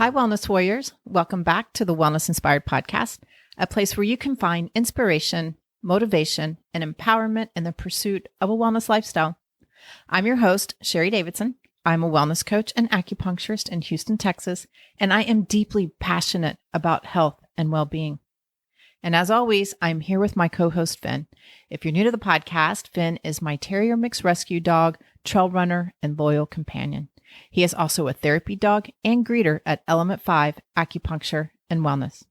Hi, Wellness Warriors. Welcome back to the Wellness Inspired Podcast, a place where you can find inspiration, motivation, and empowerment in the pursuit of a wellness lifestyle. I'm your host, Sherry Davidson. I'm a wellness coach and acupuncturist in Houston, Texas, and I am deeply passionate about health and well-being. And as always, I'm here with my co-host, Finn. If you're new to the podcast, Finn is my terrier mix rescue dog, trail runner, and loyal companion. He is also a therapy dog and greeter at Element 5 Acupuncture and Wellness.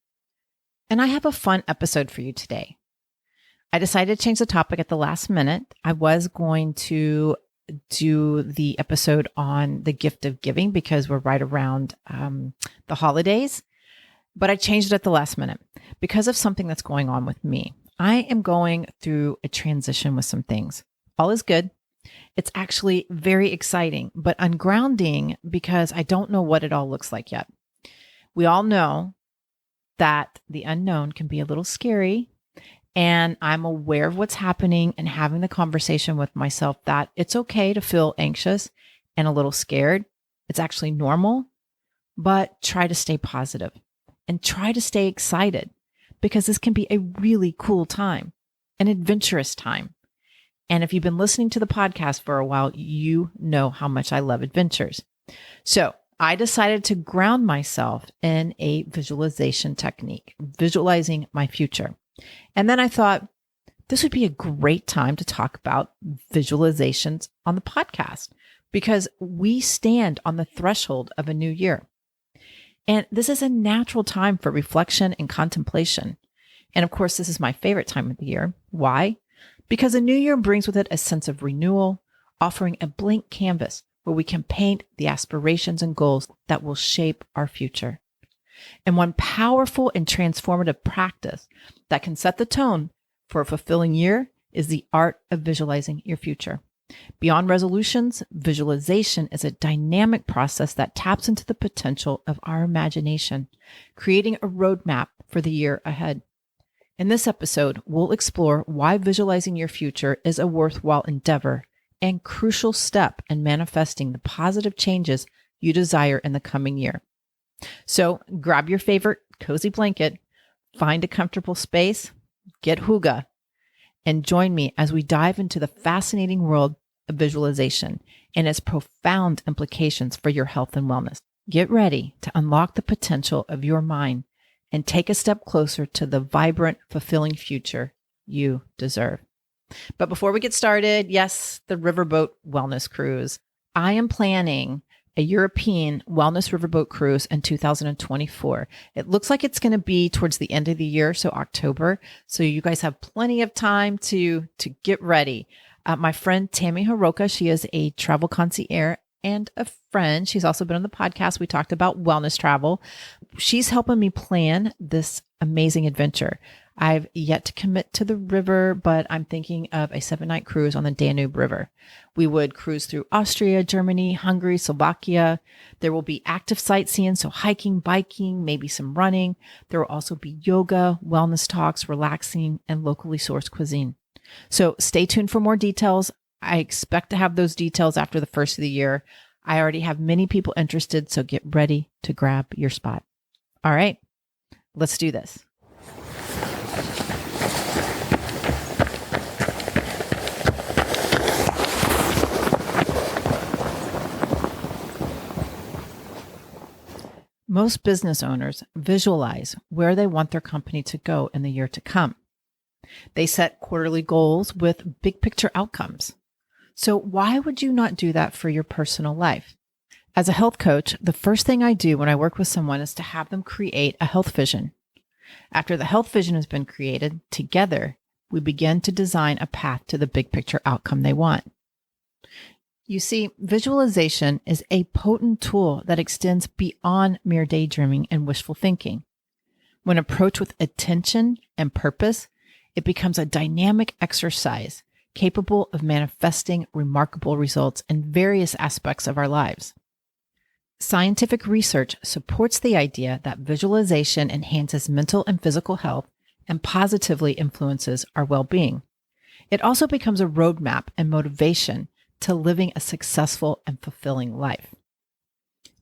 And I have a fun episode for you today. I decided to change the topic at the last minute. I was going to do the episode on the gift of giving because we're right around the holidays, but I changed it at the last minute because of something that's going on with me. I am going through a transition with some things. All is good. It's actually very exciting, but ungrounding because I don't know what it all looks like yet. We all know that the unknown can be a little scary, and I'm aware of what's happening and having the conversation with myself that it's okay to feel anxious and a little scared. It's actually normal, but try to stay positive and try to stay excited because this can be a really cool time, an adventurous time. And if you've been listening to the podcast for a while, you know how much I love adventures. So I decided to ground myself in a visualization technique, visualizing my future. And then I thought this would be a great time to talk about visualizations on the podcast because we stand on the threshold of a new year. And this is a natural time for reflection and contemplation. And of course, this is my favorite time of the year. Why? Because a new year brings with it a sense of renewal, offering a blank canvas where we can paint the aspirations and goals that will shape our future. And one powerful and transformative practice that can set the tone for a fulfilling year is the art of visualizing your future. Beyond resolutions, visualization is a dynamic process that taps into the potential of our imagination, creating a roadmap for the year ahead. In this episode, we'll explore why visualizing your future is a worthwhile endeavor and crucial step in manifesting the positive changes you desire in the coming year. So grab your favorite cozy blanket, find a comfortable space, get hygge, and join me as we dive into the fascinating world of visualization and its profound implications for your health and wellness. Get ready to unlock the potential of your mind and take a step closer to the vibrant, fulfilling future you deserve. But before we get started, yes, the riverboat wellness cruise. I am planning a European wellness riverboat cruise in 2024. It looks like it's going to be towards the end of the year, so October. So you guys have plenty of time to get ready. My friend Tammy Haroka, she is a travel concierge and a friend. She's also been on the podcast. We talked about wellness travel. She's helping me plan this amazing adventure. I've yet to commit to the river, but I'm thinking of a 7-night cruise on the Danube River. We would cruise through Austria, Germany, Hungary, Slovakia. There will be active sightseeing, so hiking, biking, maybe some running. There will also be yoga, wellness talks, relaxing, and locally sourced cuisine. So stay tuned for more details. I expect to have those details after the first of the year. I already have many people interested, so get ready to grab your spot. All right, let's do this. Most business owners visualize where they want their company to go in the year to come. They set quarterly goals with big picture outcomes. So why would you not do that for your personal life? As a health coach, the first thing I do when I work with someone is to have them create a health vision. After the health vision has been created, together, we begin to design a path to the big picture outcome they want. You see, visualization is a potent tool that extends beyond mere daydreaming and wishful thinking. When approached with attention and purpose, it becomes a dynamic exercise capable of manifesting remarkable results in various aspects of our lives. Scientific research supports the idea that visualization enhances mental and physical health and positively influences our well-being. It also becomes a roadmap and motivation to living a successful and fulfilling life.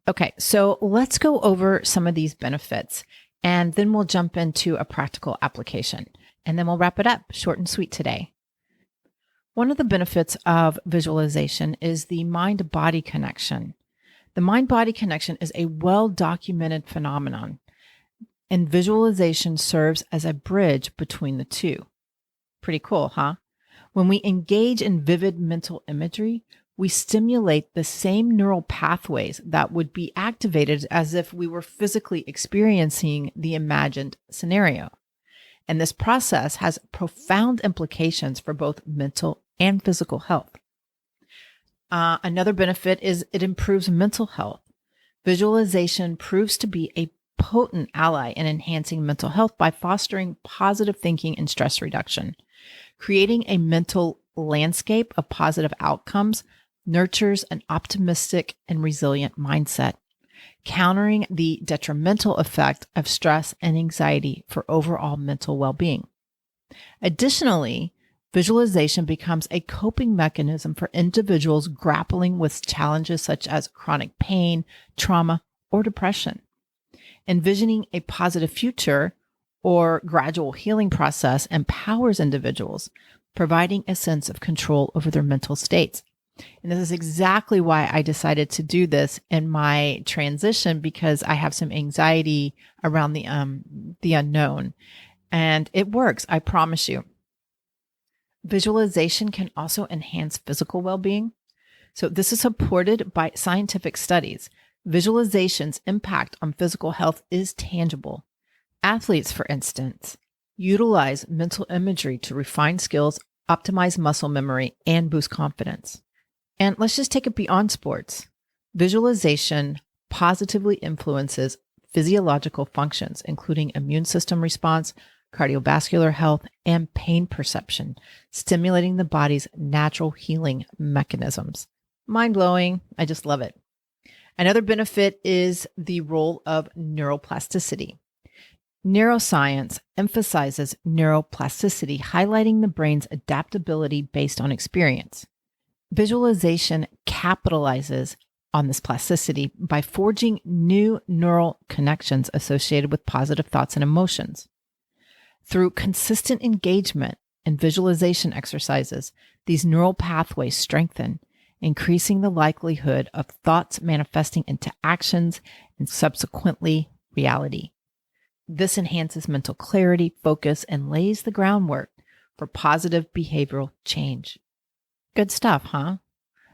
Okay, so let's go over some of these benefits and then we'll jump into a practical application and then we'll wrap it up short and sweet today. One of the benefits of visualization is the mind-body connection. The mind-body connection is a well-documented phenomenon, and visualization serves as a bridge between the two. Pretty cool, huh? When we engage in vivid mental imagery, we stimulate the same neural pathways that would be activated as if we were physically experiencing the imagined scenario. And this process has profound implications for both mental and physical health. Another benefit is it improves mental health. Visualization proves to be a potent ally in enhancing mental health by fostering positive thinking and stress reduction. Creating a mental landscape of positive outcomes nurtures an optimistic and resilient mindset, countering the detrimental effect of stress and anxiety for overall mental well-being. Additionally, visualization becomes a coping mechanism for individuals grappling with challenges such as chronic pain, trauma, or depression. Envisioning a positive future or gradual healing process empowers individuals, providing a sense of control over their mental states. And this is exactly why I decided to do this in my transition, because I have some anxiety around the unknown. And it works, I promise you. Visualization can also enhance physical well-being. So this is supported by scientific studies. Visualization's impact on physical health is tangible. Athletes, for instance, utilize mental imagery to refine skills, optimize muscle memory, and boost confidence. And let's just take it beyond sports. Visualization positively influences physiological functions, including immune system response, cardiovascular health, and pain perception, stimulating the body's natural healing mechanisms. Mind-blowing. I just love it. Another benefit is the role of neuroplasticity. Neuroscience emphasizes neuroplasticity, highlighting the brain's adaptability based on experience. Visualization capitalizes on this plasticity by forging new neural connections associated with positive thoughts and emotions. Through consistent engagement and visualization exercises, these neural pathways strengthen, increasing the likelihood of thoughts manifesting into actions and subsequently reality. This enhances mental clarity, focus, and lays the groundwork for positive behavioral change. Good stuff, huh?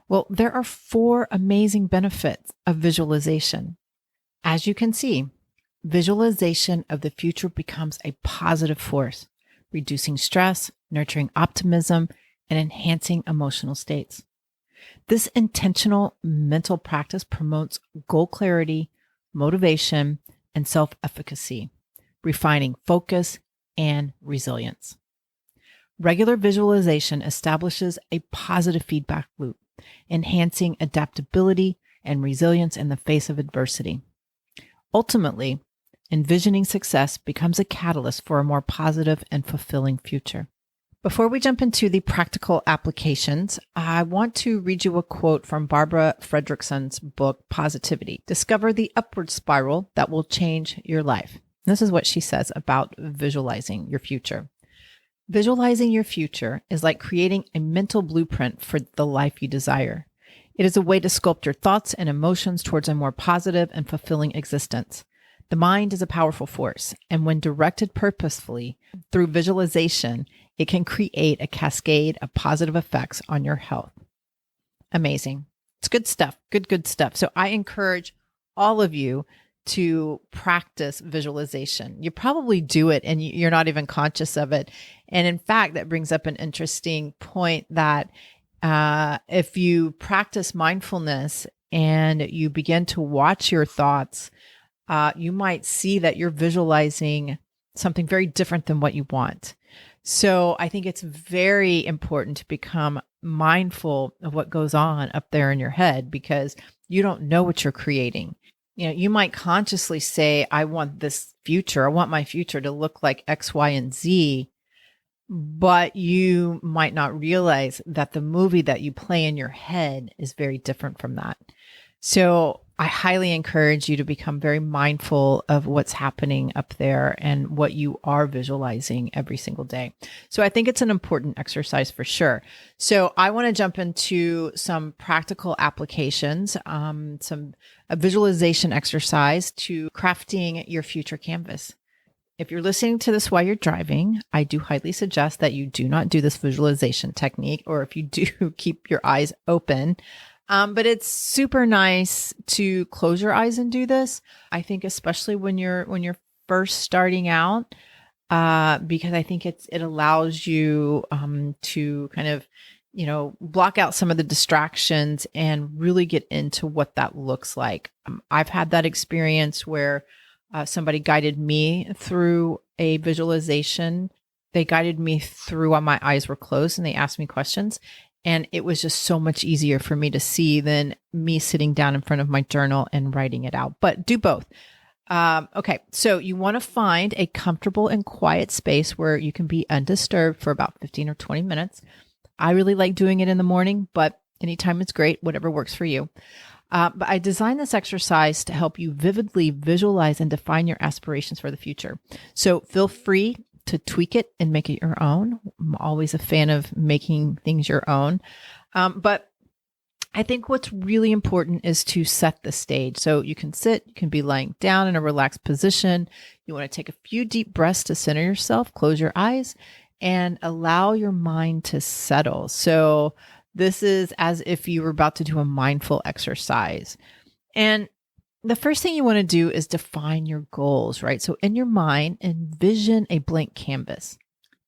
Well, there are 4 amazing benefits of visualization. As you can see, visualization of the future becomes a positive force, reducing stress, nurturing optimism, and enhancing emotional states. This intentional mental practice promotes goal clarity, motivation, and self-efficacy, refining focus and resilience. Regular visualization establishes a positive feedback loop, enhancing adaptability and resilience in the face of adversity. Ultimately, envisioning success becomes a catalyst for a more positive and fulfilling future. Before we jump into the practical applications, I want to read you a quote from Barbara Fredrickson's book, Positivity: Discover the Upward Spiral That Will Change Your Life. This is what she says about visualizing your future. Visualizing your future is like creating a mental blueprint for the life you desire. It is a way to sculpt your thoughts and emotions towards a more positive and fulfilling existence. The mind is a powerful force, and when directed purposefully through visualization, it can create a cascade of positive effects on your health. Amazing. It's good stuff. Good stuff. So I encourage all of you to practice visualization. You probably do it and you're not even conscious of it. And in fact, that brings up an interesting point that if you practice mindfulness and you begin to watch your thoughts, you might see that you're visualizing something very different than what you want. So I think it's very important to become mindful of what goes on up there in your head, because you don't know what you're creating. You know, you might consciously say, I want this future. I want my future to look like X, Y, and Z. But you might not realize that the movie that you play in your head is very different from that. So I highly encourage you to become very mindful of what's happening up there and what you are visualizing every single day. So I think it's an important exercise for sure. So I want to jump into some practical applications, a visualization exercise to crafting your future canvas. If you're listening to this while you're driving, I do highly suggest that you do not do this visualization technique, or if you do, keep your eyes open. But it's super nice to close your eyes and do this. I think especially when you're first starting out, because I think it allows you to kind of, block out some of the distractions and really get into what that looks like. I've had that experience where somebody guided me through a visualization. They guided me through while my eyes were closed, and they asked me questions. And it was just so much easier for me to see than me sitting down in front of my journal and writing it out. But do both. Okay, so you want to find a comfortable and quiet space where you can be undisturbed for about 15 or 20 minutes. I really like doing it in the morning, but anytime it's great, whatever works for you. But I designed this exercise to help you vividly visualize and define your aspirations for the future. So feel free to tweak it and make it your own. I'm always a fan of making things your own. But I think what's really important is to set the stage. So you can sit, you can be lying down in a relaxed position. You want to take a few deep breaths to center yourself, close your eyes, and allow your mind to settle. So this is as if you were about to do a mindful exercise. And the first thing you want to do is define your goals, right? So in your mind, envision a blank canvas.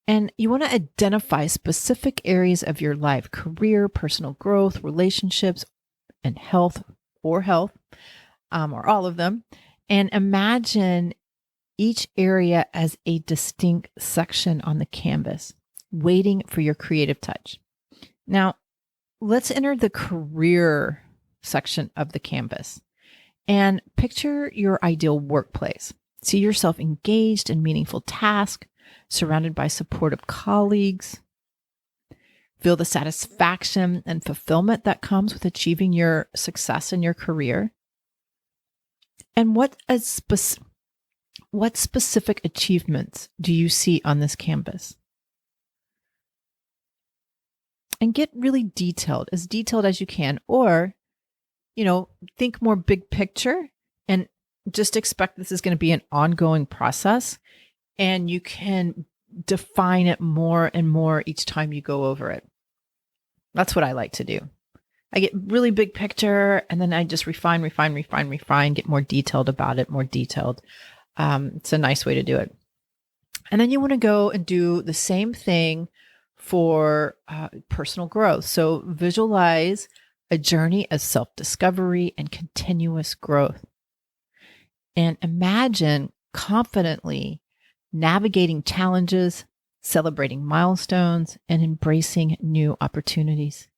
And you want to identify specific areas of your life, career, personal growth, relationships, and health, or all of them. And imagine each area as a distinct section on the canvas, waiting for your creative touch. Now, let's enter the career section of the canvas. And picture your ideal workplace. See yourself engaged in meaningful tasks, surrounded by supportive colleagues. Feel the satisfaction and fulfillment that comes with achieving your success in your career. And what specific achievements do you see on this canvas? And get really detailed as you can, or think more big picture and just expect this is going to be an ongoing process, and you can define it more and more each time you go over it. That's what I like to do. I get really big picture and then I just refine, get more detailed about it, It's a nice way to do it. And then you want to go and do the same thing for personal growth. So visualize a journey of self-discovery and continuous growth. And imagine confidently navigating challenges, celebrating milestones, and embracing new opportunities.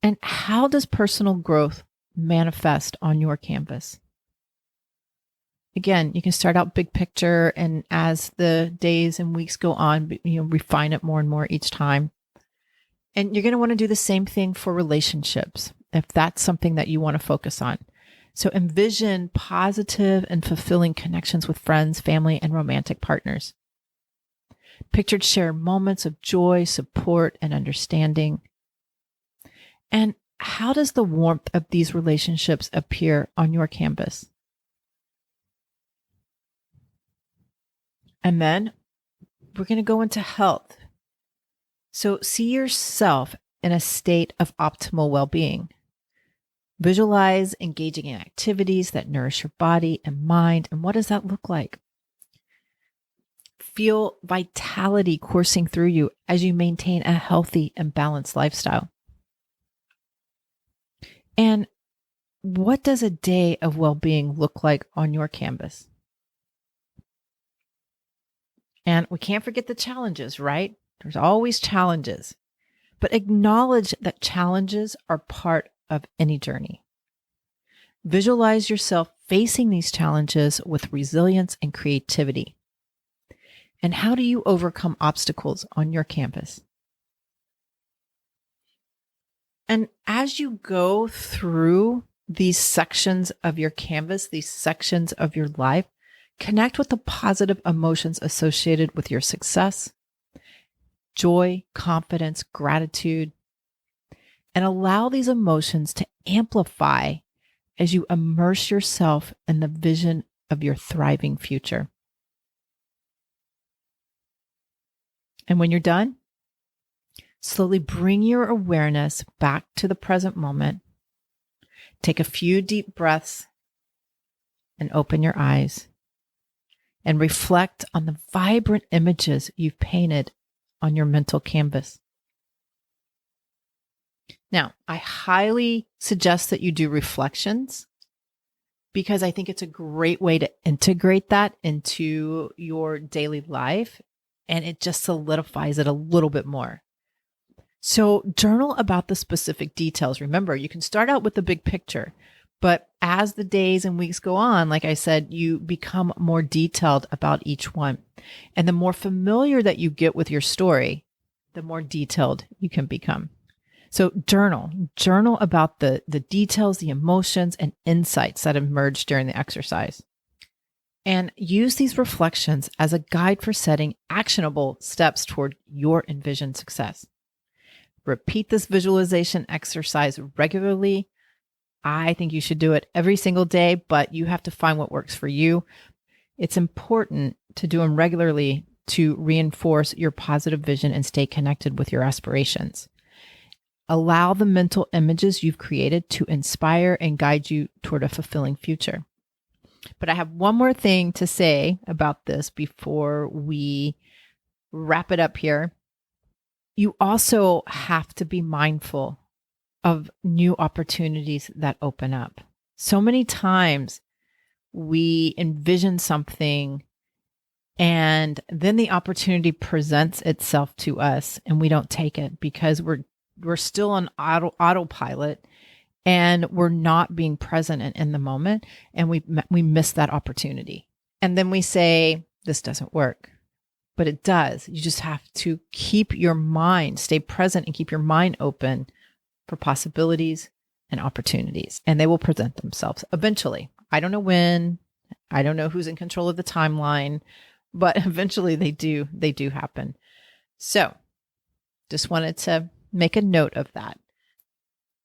And how does personal growth manifest on your canvas? Again, you can start out big picture, and as the days and weeks go on, refine it more and more each time. And you're going to want to do the same thing for relationships, if that's something that you want to focus on. So envision positive and fulfilling connections with friends, family, and romantic partners. Picture shared moments of joy, support, and understanding. And how does the warmth of these relationships appear on your canvas? And then we're going to go into health. So see yourself in a state of optimal well-being. Visualize engaging in activities that nourish your body and mind. And what does that look like? Feel vitality coursing through you as you maintain a healthy and balanced lifestyle. And what does a day of well-being look like on your canvas? And we can't forget the challenges, right? There's always challenges, but acknowledge that challenges are part of any journey. Visualize yourself facing these challenges with resilience and creativity. And how do you overcome obstacles on your canvas? And as you go through these sections of your canvas, these sections of your life, connect with the positive emotions associated with your success, joy, confidence, gratitude, and allow these emotions to amplify as you immerse yourself in the vision of your thriving future. And when you're done, slowly bring your awareness back to the present moment. Take a few deep breaths and open your eyes and reflect on the vibrant images you've painted on your mental canvas. Now, I highly suggest that you do reflections because I think it's a great way to integrate that into your daily life, and it just solidifies it a little bit more. So journal about the specific details. Remember, you can start out with the big picture, but as the days and weeks go on, like I said, you become more detailed about each one. And the more familiar that you get with your story, the more detailed you can become. So journal about the details, the emotions, and insights that emerge during the exercise. And use these reflections as a guide for setting actionable steps toward your envisioned success. Repeat this visualization exercise regularly. I think you should do it every single day, but you have to find what works for you. It's important to do them regularly to reinforce your positive vision and stay connected with your aspirations. Allow the mental images you've created to inspire and guide you toward a fulfilling future. But I have one more thing to say about this before we wrap it up here. You also have to be mindful of new opportunities that open up. So many times we envision something and then the opportunity presents itself to us and we don't take it because we're still on autopilot and we're not being present in the moment, and we miss that opportunity. And then we say, this doesn't work. But it does. You just have to keep your mind, stay present and keep your mind open for possibilities and opportunities, and they will present themselves eventually. I don't know when, I don't know who's in control of the timeline, but eventually they do happen. So just wanted to make a note of that.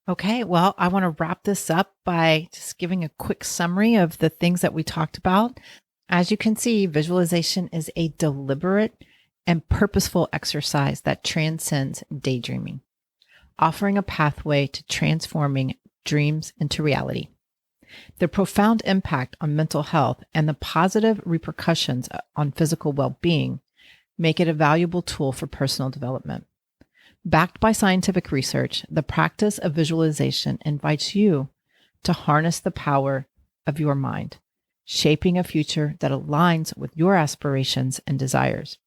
Okay, well, I want to wrap this up by just giving a quick summary of the things that we talked about. As you can see, visualization is a deliberate and purposeful exercise that transcends daydreaming, offering a pathway to transforming dreams into reality. The profound impact on mental health and the positive repercussions on physical well-being make it a valuable tool for personal development. Backed by scientific research, the practice of visualization invites you to harness the power of your mind, shaping a future that aligns with your aspirations and desires.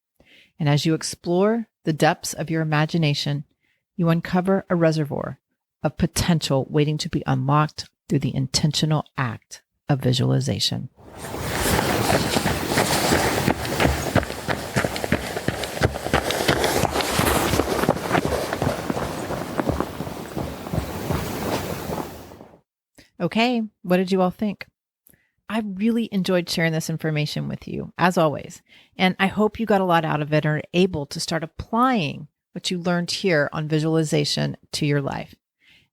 And as you explore the depths of your imagination, you uncover a reservoir of potential waiting to be unlocked through the intentional act of visualization. Okay, what did you all think? I really enjoyed sharing this information with you, as always, and I hope you got a lot out of it and are able to start applying what you learned here on visualization to your life.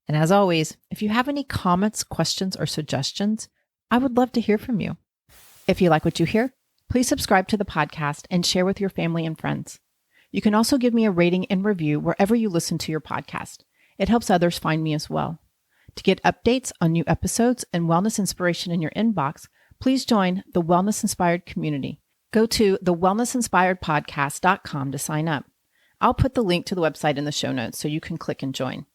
And as always, if you have any comments, questions, or suggestions, I would love to hear from you. If you like what you hear, please subscribe to the podcast and share with your family and friends. You can also give me a rating and review wherever you listen to your podcast. It helps others find me as well. To get updates on new episodes and wellness inspiration in your inbox, please join the Wellness Inspired community. Go to thewellnessinspiredpodcast.com to sign up. I'll put the link to the website in the show notes so you can click and join.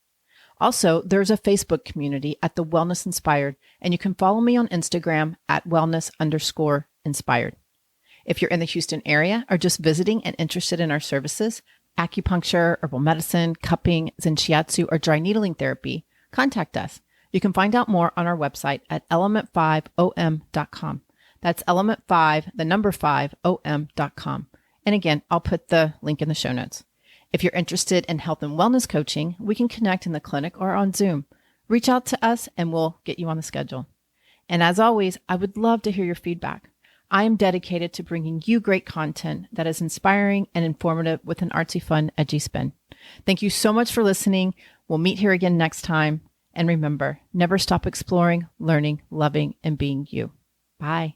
Also, there's a Facebook community at The Wellness Inspired, and you can follow me on Instagram at wellness_inspired. If you're in the Houston area or just visiting and interested in our services, acupuncture, herbal medicine, cupping, zen shiatsu, or dry needling therapy, contact us. You can find out more on our website at element5om.com. That's element5om.com. And again, I'll put the link in the show notes. If you're interested in health and wellness coaching, we can connect in the clinic or on Zoom. Reach out to us and we'll get you on the schedule. And as always, I would love to hear your feedback. I am dedicated to bringing you great content that is inspiring and informative with an artsy, fun, edgy spin. Thank you so much for listening. We'll meet here again next time. And remember, never stop exploring, learning, loving, and being you. Bye.